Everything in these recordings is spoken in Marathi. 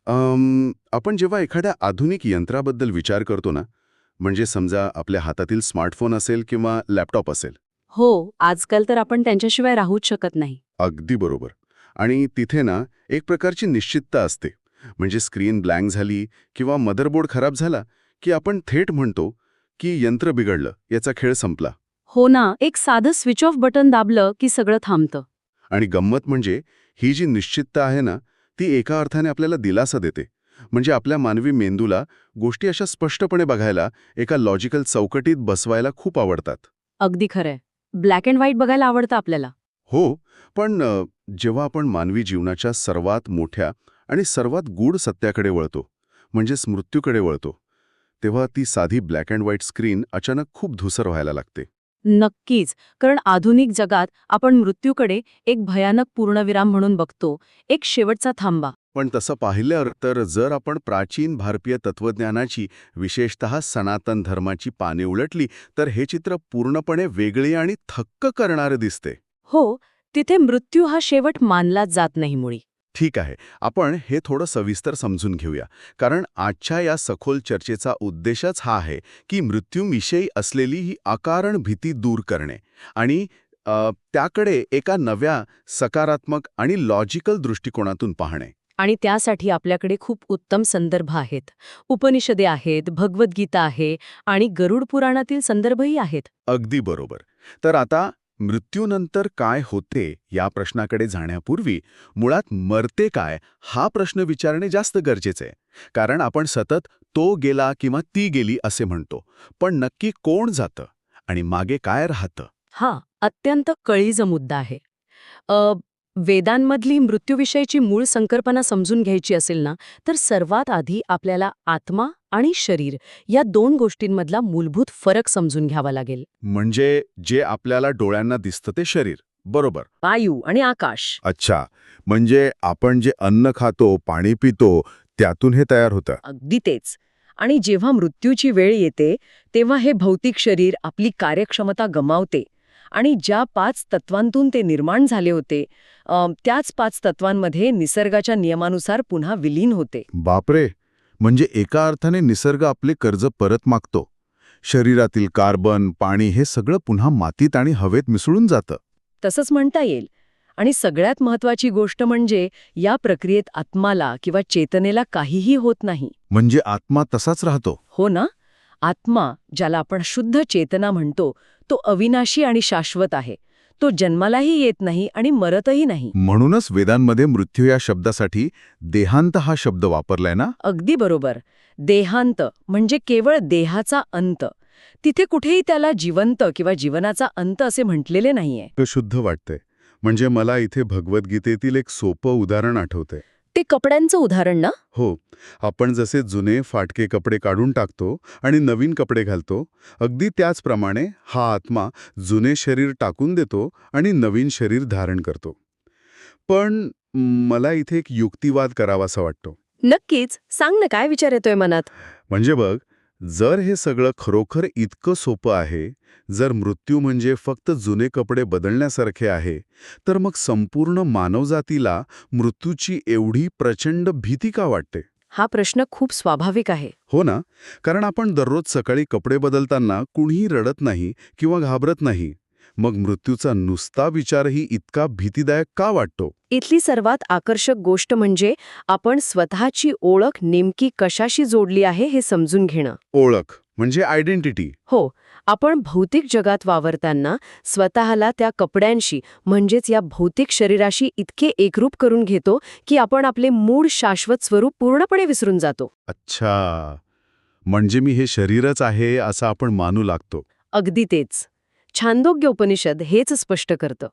आपण जेव्हा एखाद्या आधुनिक यंत्राबद्दल विचार करतो ना, म्हणजे समजा आपल्या हातातील स्मार्टफोन असेल किंवा लॅपटॉप असेल. हो, आजकाल तर आपण त्यांच्याशिवाय राहूच शकत नाही. अगदी बरोबर. आणि तिथे ना एक प्रकारची निश्चितता असते. म्हणजे स्क्रीन ब्लँक झाली किंवा मदरबोर्ड खराब झाला, की आपण थेट म्हणतो की यंत्र बिघडलं, याचा खेळ संपला. हो ना, एक साधं स्विच ऑफ बटन दाबलं की सगळं थांबतं. आणि गंमत म्हणजे ही जी निश्चितता आहे ना, ती एका अर्थाने आपल्याला दिलासा देते. म्हणजे आपल्या मानवी मेंदूला गोष्टी अशा स्पष्टपणे बघायला, एका लॉजिकल चौकटीत बसवायला खूप आवडतात. अगदी खरंय. ब्लॅक अँड व्हाईट बघायला आवडतं आपल्याला. हो, पण जेव्हा आपण मानवी जीवनाच्या सर्वात मोठ्या आणि सर्वात गूढ सत्याकडे वळतो, म्हणजेच मृत्यूकडे वळतो, तेव्हा ती साधी ब्लॅक अँड व्हाईट स्क्रीन अचानक खूप धूसर व्हायला लागते. नक्कीच, कारण आधुनिक जगात आपण मृत्यूकडे एक भयानक पूर्णविराम म्हणून बघतो, एक शेवटचा थांबा. पण तसं पाहिलं तर जर आपण प्राचीन भारतीय तत्वज्ञानाची, विशेषतः सनातन धर्माची पाने उलटली, तर हे चित्र पूर्णपणे वेगळे आणि थक्क करणारे दिसते. हो, तिथे मृत्यू हा शेवट मानलाच जात नाही मुळी. ठीक आहे, आपण हे थोडं सविस्तर समजून घेऊया. कारण आजच्या या सखोल चर्चेचा उद्देशच हा आहे की मृत्यूविषयी असलेली ही अकारण भीती दूर करणे आणि त्याकडे एका नव्या, सकारात्मक आणि लॉजिकल दृष्टिकोनातून पाहणे. आणि त्यासाठी आपल्याकडे खूप उत्तम संदर्भ आहेत. उपनिषदे आहेत, भगवद्गीता आहे आणि गरुड पुराणातील संदर्भही आहेत. अगदी बरोबर. तर आता मृत्यूनंतर काय होते या प्रश्नाकडे जाण्यापूर्वी मुळात मरते काय हा प्रश्न विचारणे जास्त गरजेचे आहे. कारण आपण सतत तो गेला किंवा ती गेली असे म्हणतो. पण नक्की कोण जातं आणि मागे काय राहतं? हा अत्यंत कळीचा मुद्दा आहे. अ, वेदांमधली मृत्यूविषयीची मूळ संकल्पना समजून घ्यायची असेल ना, तर सर्वात आधी आपल्याला आत्मा आणि शरीर या दोन गोष्टींमधला मूलभूत फरक समजून घ्यावा लागेल. म्हणजे जे आपल्याला डोळ्यांना दिसतं ते शरीर. बरोबर. वायू आणि आकाश. अच्छा. म्हणजे आपण जे अन्न खातो, पाणी पितो, त्यातून हे तयार होतं. अगदी तेच. आणि जेव्हा मृत्यूची वेळ येते, तेव्हा हे भौतिक शरीर आपली कार्यक्षमता गमावते आणि ज्या 5 तत्वांतून ते निर्माण झाले होते, त्याच 5 तत्वांमध्ये निसर्गाच्या नियमानुसार पुन्हा विलीन होते. बापरे. म्हणजे एका अर्थाने निसर्ग आपले कर्ज परत मागतो. शरीरातील कार्बन, पाणी हे सगळं पुन्हा मातीत आणि हवेत मिसळून जातं. तसंच म्हणता येईल. आणि सगळ्यात महत्वाची गोष्ट म्हणजे या प्रक्रियेत आत्माला किंवा चेतनेला काहीही होत नाही. म्हणजे आत्मा तसाच राहतो. हो ना? आत्मा, ज्याला आपण शुद्ध चेतना म्हणतो, तो अविनाशी आणि शाश्वत आहे. तो जन्मालाही येत नाही आणि मरतही नाही. म्हणूनच वेदांमध्ये मृत्यू या शब्दासाठी देहांत हा शब्द वापरलाय ना? अगदी बरोबर. देहांत म्हणजे केवळ देहाचा अंत. तिथे कुठेही त्याला जिवंत किंवा जीवनाचा अंत असे म्हटलेले नाहीये. ते शुद्ध वाटतंय. म्हणजे मला इथे भगवद्गीतेतील एक सोपं उदाहरण आठवतंय. ते कपड्यांचं उदाहरण ना? हो, आपण जसे जुने फाटके कपडे काढून टाकतो आणि नवीन कपडे घालतो, अगदी त्याचप्रमाणे हा आत्मा जुने शरीर टाकून देतो आणि नवीन शरीर धारण करतो. पण मला इथे एक युक्तिवाद करावासा वाटतो. नक्कीच. सांग ना, काय विचार येतोय मनात? म्हणजे बघ, जर हे सगळं खरोखर इतकं सोपं आहे, जर मृत्यू म्हणजे फक्त जुने कपडे बदलण्यासारखे आहे, तर मग संपूर्ण मानवजातीला मृत्यूची एवढी प्रचंड भीती का वाटते? हा प्रश्न खूप स्वाभाविक आहे. हो ना, कारण आपण दररोज सकाळी कपडे बदलताना कुणीही रडत नाही किंवा घाबरत नाही. मग मृत्यूचा नुसता विचारही इतका भीतीदायक का वाटतो? इथली सर्वात आकर्षक गोष्ट म्हणजे आपण स्वतःची ओळख नेमकी कशाशी जोडली आहे हे समजून घेणं. ओळख म्हणजे आयडेंटिटी. हो, आपण भौतिक जगात वावरताना स्वतःला त्या कपड्यांशी म्हणजेच या भौतिक शरीराशी इतके एकरूप करून घेतो की आपण आपले मूळ शाश्वत स्वरूप पूर्णपणे विसरून जातो. अच्छा, म्हणजे मी हे शरीरच आहे असं आपण मानू लागतो. अगदी तेच. छांदोग्य उपनिषद हेच स्पष्ट करतं.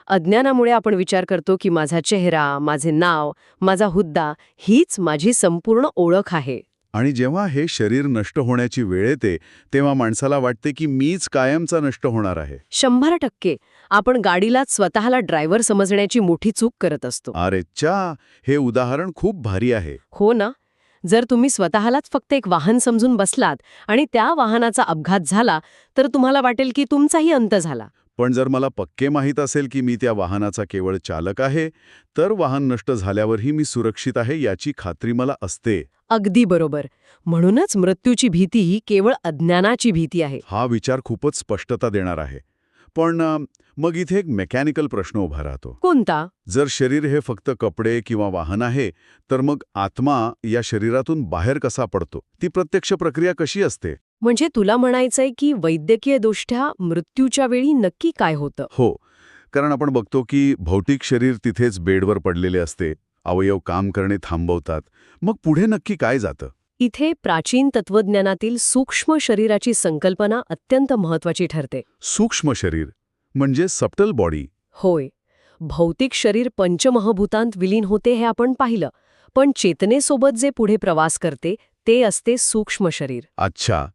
अज्ञानामुळे आपण विचार करतो की माझा चेहरा, माझे नाव, माझा हुद्दा हीच माझी संपूर्ण ओळख आहे. आणि जेव्हा हे शरीर नष्ट होण्याची वेळ येते, तेव्हा माणसाला वाटते की मीच कायमचा नष्ट होणार आहे. 100% आपण गाडीलाच स्वतःला ड्रायव्हर समजण्याची मोठी चूक करत असतो. अरे च्या, हे उदाहरण खूप भारी आहे. हो ना? जर तुम्ही स्वतःलाच फक्त एक वाहन समजून बसलात आणि त्या वाहनाचा अपघात झाला, तर तुम्हाला वाटेल की तुमचाही अंत झाला. पण जर मला पक्के माहीत असेल की मी त्या वाहनाचा केवळ चालक आहे, तर वाहन नष्ट झाल्यावरही मी सुरक्षित आहे याची खात्री मला असते. अगदी बरोबर. म्हणूनच मृत्यूची भीती ही केवळ अज्ञानाची भीती आहे. हा विचार खूपच स्पष्टता देणार आहे. पण मग इथे एक मेकॅनिकल प्रश्न उभा राहतो. कोणता? जर शरीर हे फक्त कपडे किंवा वाहन आहे, तर मग आत्मा या शरीरातून बाहेर कसा पडतो? ती प्रत्यक्ष प्रक्रिया कशी असते? म्हणजे तुला म्हणायचंय की वैद्यकीयदृष्ट्या मृत्यूच्या वेळी नक्की काय होतं? हो, कारण आपण बघतो की भौतिक शरीर तिथेच बेडवर पडलेले असते, अवयव काम करणे थांबवतात. मग पुढे नक्की काय जातं? इथे प्राचीन तत्वज्ञानातील सूक्ष्म शरीराची संकल्पना अत्यंत महत्वाची ठरते. सूक्ष्म शरीर म्हणजे सबटल बॉडी. होय, भौतिक शरीर पंचमहाभूतांत विलीन होते हे आपण पाहिलं, पण चेतनेसोबत जे पुढे प्रवास करते ते असते सूक्ष्म शरीर. अच्छा,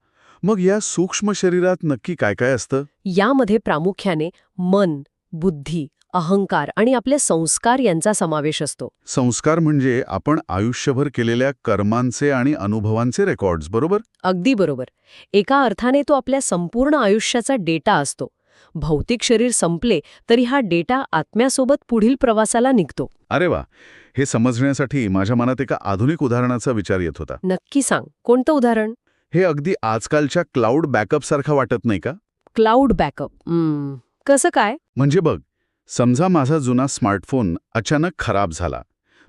मग या सूक्ष्म शरीरात नक्की काय काय असतं? यामध्ये प्रामुख्याने मन, बुद्धी, अहंकार आणि आपले संस्कार यांचा समावेश असतो. संस्कार म्हणजे आपण आयुष्यभर केलेल्या कर्मांचे आणि अनुभवांचे रेकॉर्ड्स, बरोबर? अगदी बरोबर. एका अर्थाने तो आपल्या संपूर्ण आयुष्याचा डेटा असतो. भौतिक शरीर संपले तरी हा डेटा आत्म्यासोबत पुढील प्रवासाला निघतो. अरे वा, हे समजण्यासाठी माझ्या मनात एका आधुनिक उदाहरणाचा विचार येत होता. नक्की सांग, कोणतं उदाहरण? हे अगदी आजकालच्या क्लाउड बॅकअपसारखं वाटत नाही का? Cloud backup. कसं काय? म्हणजे बघ, समजा माझा जुना स्मार्टफोन अचानक खराब झाला.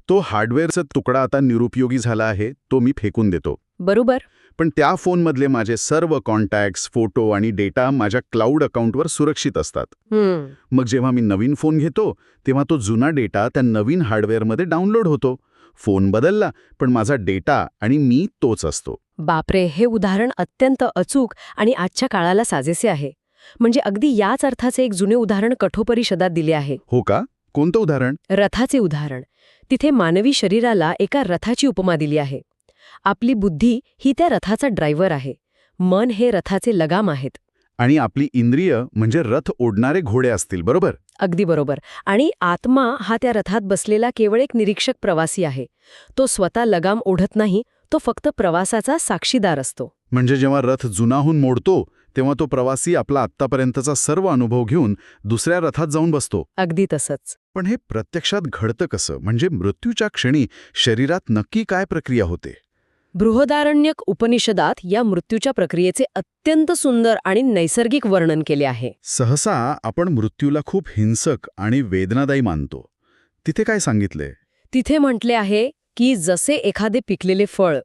तो हार्डवेअरचा तुकडा आता निरुपयोगी झाला आहे, तो मी फेकून देतो. बरोबर. पण त्या फोनमधले माझे सर्व कॉन्टॅक्ट्स, फोटो आणि डेटा माझ्या क्लाउड अकाउंटवर सुरक्षित असतात. मग जेव्हा मी नवीन फोन घेतो, तेव्हा तो जुना डेटा त्या नवीन हार्डवेअरमध्ये डाउनलोड होतो. फोन बदलला, पण माझा डेटा आणि मी तोच असतो. बापरे, हे उदाहरण अत्यंत अचूक आणि आजच्या काळाला साजेसे आहे. म्हणजे अगदी याच अर्थाचे एक जुने उदाहरण कठोपनिषदात दिले आहे. हो का? कोणतं उदाहरण? रथाचे उदाहरण. तिथे मानवी शरीराला एका रथाची उपमा दिली आहे. आपली बुद्धी ही त्या रथाचा ड्रायव्हर आहे. मन हे रथाचे लगाम आहेत. आणि आपली इंद्रिय म्हणजे रथ ओढणारे घोडे असतील, बरोबर? अगदी बरोबर. आणि आत्मा हा त्या रथात बसलेला केवळ एक निरीक्षक प्रवासी आहे. तो स्वतः लगाम ओढत नाही, तो फक्त प्रवासाचा साक्षीदार असतो. म्हणजे जेव्हा रथ जुनाहून मोडतो, तेव्हा तो प्रवासी आपला आत्तापर्यंतचा सर्व अनुभव घेऊन दुसऱ्या रथात जाऊन बसतो. अगदी तसंच. पण हे प्रत्यक्षात घडतं कसं? म्हणजे मृत्यूच्या क्षणी शरीरात नक्की काय प्रक्रिया होते? बृहदारण्यक उपनिषदात या मृत्यूच्या प्रक्रियेचे अत्यंत सुंदर आणि नैसर्गिक वर्णन केले आहे. सहसा आपण मृत्यूला खूप हिंसक आणि वेदनादायी मानतो. तिथे काय सांगितलंय? तिथे म्हटले आहे की जसे एखादे पिकलेले फळ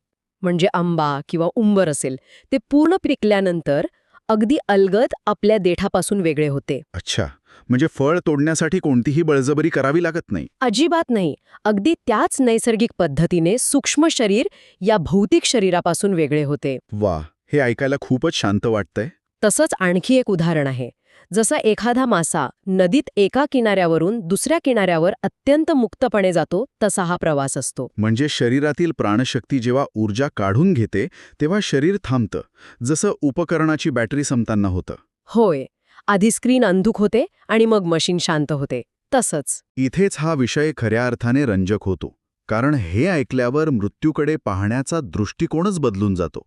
म्हणजे आंबा किंवा उंबर असेल, ते पूर्ण पिकल्यानंतर अगदी अलगद आपल्या देठापासून वेगळे होते. अच्छा, म्हणजे फळ तोडण्यासाठी कोणतीही बळजबरी करावी लागत नाही. अजिबात नाही. अगदी त्याच नैसर्गिक पद्धतीने सूक्ष्म शरीर या भौतिक शरीरापासून वेगळे होते. वा, हे ऐकायला खूपच शांत वाटतंय. तसंच आणखी एक उदाहरण आहे. जसा एखादा मासा नदीत एका किनाऱ्यावरून दुसऱ्या किनाऱ्यावर अत्यंत मुक्तपणे जातो, तसा हा प्रवास असतो. म्हणजे शरीरातील प्राणशक्ती जेव्हा ऊर्जा काढून घेते, तेव्हा शरीर थांबतं, जसं उपकरणाची बॅटरी संपताना होतं. होय, आधी स्क्रीन अंधुक होते आणि मग मशीन शांत होते. तसंच इथेच हा विषय खऱ्या अर्थाने रंजक होतो. कारण हे ऐकल्यावर मृत्यूकडे पाहण्याचा दृष्टिकोनच बदलून जातो.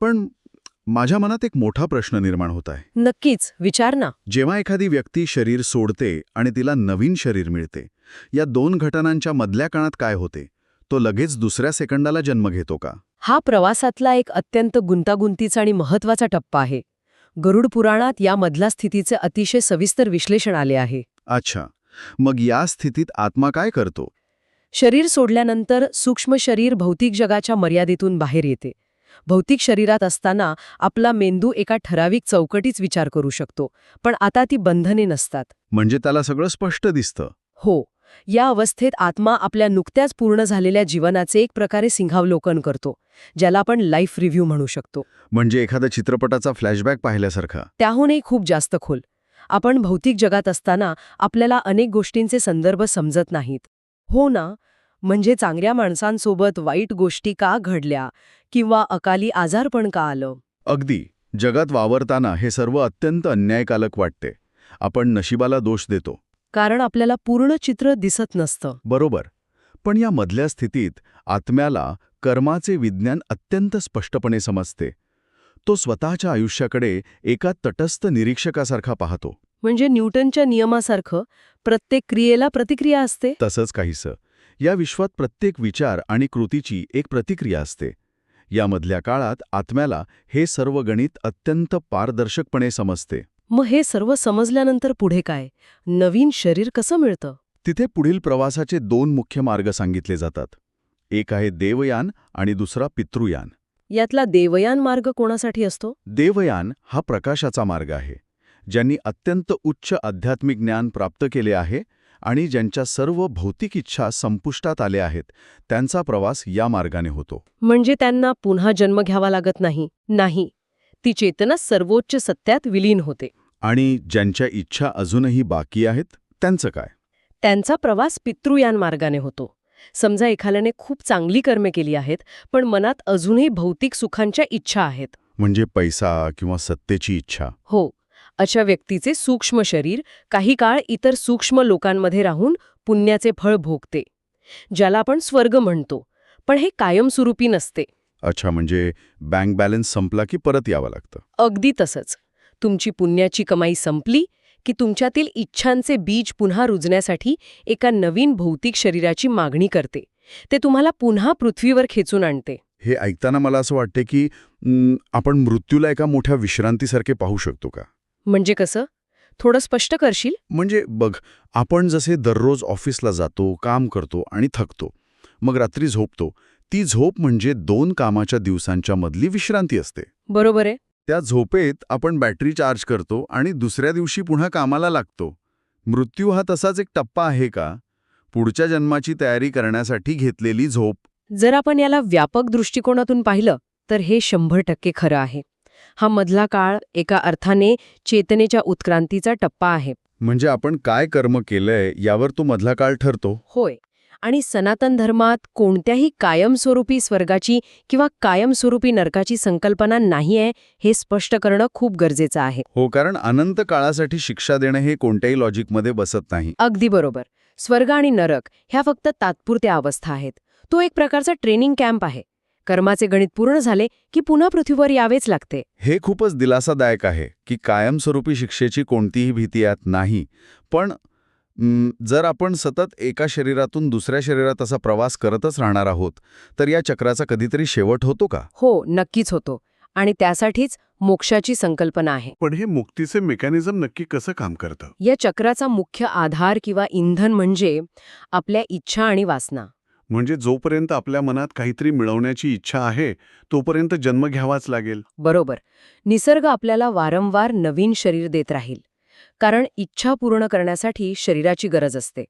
पण माझ्या मनात एक मोठा प्रश्न निर्माण होत आहे. नक्कीच, विचार ना. जेव्हा एखादी व्यक्ती शरीर सोडते आणि तिला नवीन शरीर मिळते, या दोन घटनांच्या मधल्या काळात काय होते? तो लगेच दुसऱ्या सेकंदाला जन्म घेतो का? हा प्रवासातला एक अत्यंत गुंतागुंतीचा आणि महत्वाचा टप्पा आहे. गरुड पुराणात या मधल्या स्थितीचे अतिशय सविस्तर विश्लेषण आले आहे. अच्छा, मग या स्थितीत आत्मा काय करतो? शरीर सोडल्यानंतर सूक्ष्म शरीर भौतिक जगाच्या मर्यादेतून बाहेर येते. भौतिक शरीरात असताना आपला मेंदू एका ठराविक चौकटीच विचार करू शकतो, पण आता ती बंधने नसतात. म्हणजे त्याला सगळं स्पष्ट दिसतं. हो, या अवस्थेत आत्मा आपल्या नुकत्याच पूर्ण झालेल्या जीवनाचे एक प्रकारे सिंहावलोकन करतो, ज्याला आपण लाईफ रिव्ह्यू म्हणू शकतो. म्हणजे एखाद्या चित्रपटाचा फ्लॅशबॅक पाहिल्यासारखा. त्याहूनही खूप जास्त खोल. आपण भौतिक जगात असताना आपल्याला अनेक गोष्टींचे संदर्भ समजत नाहीत. हो ना, म्हणजे चांगल्या माणसांसोबत वाईट गोष्टी का घडल्या किंवा अकाली आजारपण का आलं. अगदी. जगात वावरताना हे सर्व अत्यंत अन्यायकारक वाटते. आपण नशिबाला दोष देतो. कारण आपल्याला पूर्ण चित्र दिसत नसतं. बरोबर. पण या मधल्या स्थितीत आत्म्याला कर्माचे विज्ञान अत्यंत स्पष्टपणे समजते. तो स्वतःच्या आयुष्याकडे एका तटस्थ निरीक्षकासारखा पाहतो. म्हणजे न्यूटनच्या नियमासारखं प्रत्येक क्रियेला प्रतिक्रिया असते. तसंच काहीसं. या विश्वात प्रत्येक विचार आणि कृतीची एक प्रतिक्रिया असते. यामधल्या काळात आत्म्याला हे सर्व गणित अत्यंत पारदर्शकपणे समजते. मग हे सर्व समजल्यानंतर पुढे काय? नवीन शरीर कसं मिळतं? तिथे पुढील प्रवासाचे 2 मुख्य मार्ग सांगितले जातात. एक आहे देवयान आणि दुसरा पितृयान. यातला देवयान मार्ग कोणासाठी असतो? देवयान हा प्रकाशाचा मार्ग आहे. ज्यांनी अत्यंत उच्च आध्यात्मिक ज्ञान प्राप्त केले आहे आणि ज्यांच्या सर्व भौतिक इच्छा संपुष्टात आल्या आहेत, त्यांचा प्रवास या मार्गाने होतो. म्हणजे त्यांना पुन्हा जन्म घ्यावा लागत नाही. नाही, ती चेतना सर्वोच्च सत्यात विलीन होते. आणि ज्यांच्या इच्छा अजूनही बाकी आहेत, त्यांचं काय? त्यांचा प्रवास पितृयान मार्गाने होतो. समजा एखाद्याने खूप चांगली कर्मे केली आहेत, पण मनात अजूनही भौतिक सुखांच्या इच्छा आहेत. म्हणजे पैसा किंवा सत्तेची इच्छा. हो, अशा व्यक्तीचे सूक्ष्म शरीर काही काळ इतर सूक्ष्म लोकांमध्ये राहून पुण्याचे फळ भोगते, ज्याला आपण स्वर्ग म्हणतो. पण हे कायमस्वरूपी नसते. अच्छा, म्हणजे बँक बॅलन्स संपला की परत यावं लागतं. अगदी तसंच. तुमची पुण्याची कमाई संपली की तुमच्यातील इच्छांचे बीज पुन्हा रुजण्यासाठी एका नवीन भौतिक शरीराची मागणी करते. ते तुम्हाला पुन्हा पृथ्वीवर खेचून आणते. हे ऐकताना मला असं वाटते की आपण मृत्यूला एका मोठ्या विश्रांतीसारखे पाहू शकतो का? म्हणजे कसं? थोडं स्पष्ट करशील? म्हणजे बघ, आपण जसे दररोज ऑफिसला जातो, काम करतो आणि थकतो, मग रात्री झोपतो. ती झोप म्हणजे 2 कामाच्या दिवसांच्या मधली विश्रांती असते. बरोबर आहे. त्या झोपेत आपण बॅटरी चार्ज करतो आणि दुसऱ्या दिवशी पुन्हा कामाला लागतो. मृत्यू हा तसाच एक टप्पा आहे का? पुढच्या जन्माची तयारी करण्यासाठी घेतलेली झोप. जर आपण याला व्यापक दृष्टिकोनातून पाहिलं तर हे 100% खरं आहे. हा मधला काळ एका अर्थाने चेतनेच्या उत्क्रांतीचा टप्पा आहे. म्हणजे आपण काय कर्म केलंय यावर तो मधला काळ ठरतो. होय. आणि सनातन धर्मात कोणत्याही कायमस्वरूपी स्वर्गाची किंवा कायमस्वरूपी नरकाची संकल्पना नाहीये, हे स्पष्ट करणं खूप गरजेचं आहे. हो, कारण अनंत काळासाठी शिक्षा देणं हे कोणत्याही लॉजिकमध्ये बसत नाही. अगदी बरोबर. स्वर्ग आणि नरक ह्या फक्त तात्पुरत्या अवस्था आहेत. तो एक प्रकारचा ट्रेनिंग कॅम्प आहे. कर्माचे गणित पूर्ण झाले की पुन्हा पृथ्वीवर यावेच लागते. हे खूपच दिलासादायक आहे की कायमस्वरूपी शिक्षेची कोणतीही भीती यात नाही. पण जर आपण सतत एका शरीरातून दुसऱ्या शरीरात असा प्रवास करतच राहणार आहोत, तर या चक्राचा कधीतरी शेवट होतो का? हो, नक्कीच होतो. आणि त्यासाठीच मोक्षाची संकल्पना आहे. पण हे मुक्तीचे मेकॅनिझम नक्की कसं काम करतं? या चक्राचा मुख्य आधार किंवा इंधन म्हणजे आपल्या इच्छा आणि वासना. म्हणजे जोपर्यंत आपल्या मनात काहीतरी मिळवण्याची इच्छा आहे, तोपर्यंत जन्म घ्यावाच लागेल. बरोबर. निसर्ग आपल्याला वारंवार नवीन शरीर देत राहील. कारण इच्छा पूर्ण करण्यासाठी शरीराची गरज असते.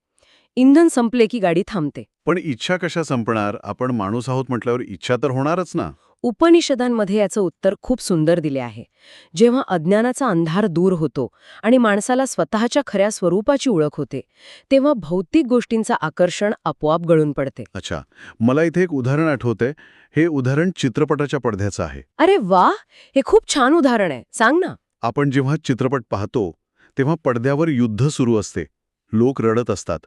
इंधन संपले की गाडी थांबते. पण इच्छा कशा संपणार? आपण माणूस आहोत म्हटल्यावर इच्छा तर होणारच ना. उपनिषदांमध्ये याचं उत्तर खूप सुंदर दिले आहे. जेव्हा अज्ञानाचा अंधार दूर होतो आणि माणसाला स्वतःच्या खऱ्या स्वरूपाची ओळख होते, तेव्हा भौतिक गोष्टींचं आकर्षण आपोआप गळून पडते. अच्छा, मला इथे एक उदाहरण आठवतंय. हे उदाहरण चित्रपटाच्या पडद्याचं आहे. अरे वा, हे खूप छान उदाहरण आहे. सांग ना. आपण जेव्हा चित्रपट पाहतो तेव्हा पडद्यावर युद्ध सुरू असते. लोक रडत असतात.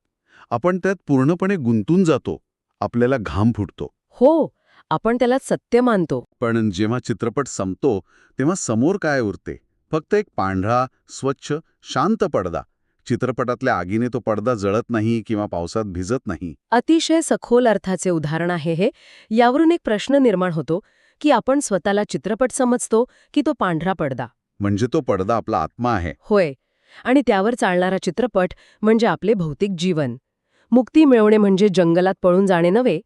आपण त्यात पूर्णपणे गुंतून जातो. आपल्याला घाम फुटतो. हो, आपण त्याला सत्य मानतो. पण जेव्हा चित्रपट संपतो तेव्हा समोर काय उरते? फक्त एक पांढरा, स्वच्छ, शांत पडदा. चित्रपटातल्या आगीने तो पडदा जळत नाही किंवा पावसात भिजत नाही. अतिशय सखोल अर्थाचे उदाहरण आहे हे. यावरून एक प्रश्न निर्माण होतो की आपण स्वतःला चित्रपट समजतो की तो पांढरा पडदा? म्हणजे तो पडदा आपला आत्मा आहे. होय. आणि त्यावर चालणारा चित्रपट म्हणजे आपले भौतिक जीवन. मुक्ती मिळवणे म्हणजे जंगलात पळून जाणे नव्हे.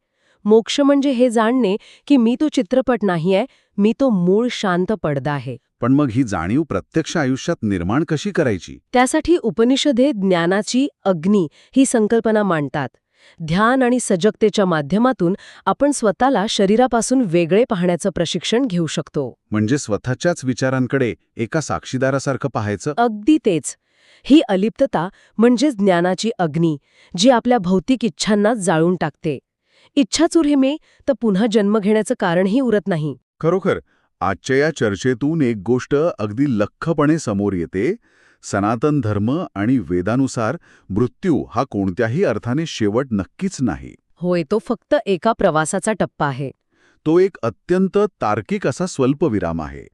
मोक्ष म्हणजे हे जाणणे की मी तो चित्रपट नाहीये, मी तो मूळ शांत पडदा आहे. पण मग ही जाणीव प्रत्यक्ष आयुष्यात निर्माण कशी करायची? त्यासाठी उपनिषदे ज्ञानाची अग्नी ही संकल्पना मांडतात. ध्यान आणि सजगतेच्या माध्यमातून आपण स्वतःला शरीरापासून वेगळे पाहण्याचं प्रशिक्षण घेऊ शकतो. म्हणजे स्वतःच्याच विचारांकडे एका साक्षीदारासारखं पाहायचं. अगदी तेच. ही अलिप्तता म्हणजे ज्ञानाची अग्नी, जी आपल्या भौतिक इच्छांना जाळून टाकते. इच्छाच उरमे तर पुन्हा जन्म घेण्याचं कारणही उरत नाही. खरोखर आजच्या या चर्चेतून एक गोष्ट अगदी लख्खपणे समोर येते. सनातन धर्म आणि वेदानुसार मृत्यू हा कोणत्याही अर्थाने शेवट नक्कीच नाही. होय, तो फक्त एका प्रवासाचा टप्पा आहे. तो एक अत्यंत तार्किक असा स्वल्पविराम आहे.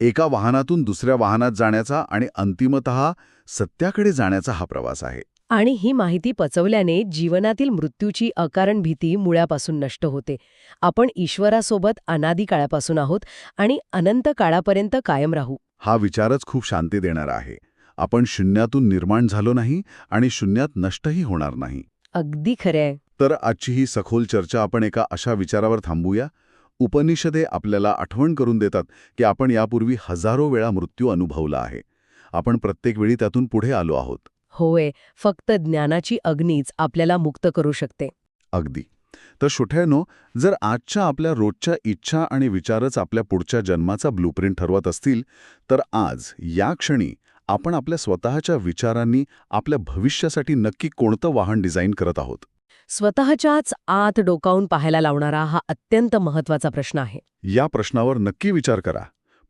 एका वाहनातून दुसऱ्या वाहनात जाण्याचा आणि अंतिमतः सत्याकडे जाण्याचा हा प्रवास आहे. आणि ही माहिती पचवल्याने जीवनातील मृत्यूची अकारण भीती मुळापासून नष्ट होते. आपण ईश्वरासोबत अनादी काळापासून आहोत आणि अनंत काळापर्यंत कायम राहू. हा विचारच खूप शांती देणारा आहे. आपण शून्यातून निर्माण झालो नाही आणि शून्यात नष्टही होणार नाही. अगदी खरंय. तर आजची ही सखोल चर्चा आपण एका अशा विचारावर थांबूया. उपनिषदे आपल्याला आठवण करून देतात की आपण यापूर्वी हजारो वेळा मृत्यू अनुभवला आहे. आपण प्रत्येक वेळी त्यातून पुढे आलो आहोत. होय, फक्त ज्ञानाची अग्नीच आपल्याला मुक्त करू शकते. अगदी. तर श्रोत्यांनो, जर आजच्या आपल्या रोजच्या इच्छा आणि विचारच आपल्या पुढच्या जन्माचा ब्लूप्रिंट ठरवत असतील, तर आज, या क्षणी, आपण आपल्या स्वतःच्या विचारांनी आपल्या भविष्यासाठी नक्की कोणतं वाहन डिझाईन करत आहोत? स्वतःच्याच आत डोकावून पाहायला लावणारा हा अत्यंत महत्वाचा प्रश्न आहे. या प्रश्नावर नक्की विचार करा.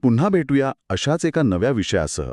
पुन्हा भेटूया अशाच एका नव्या विषयासह.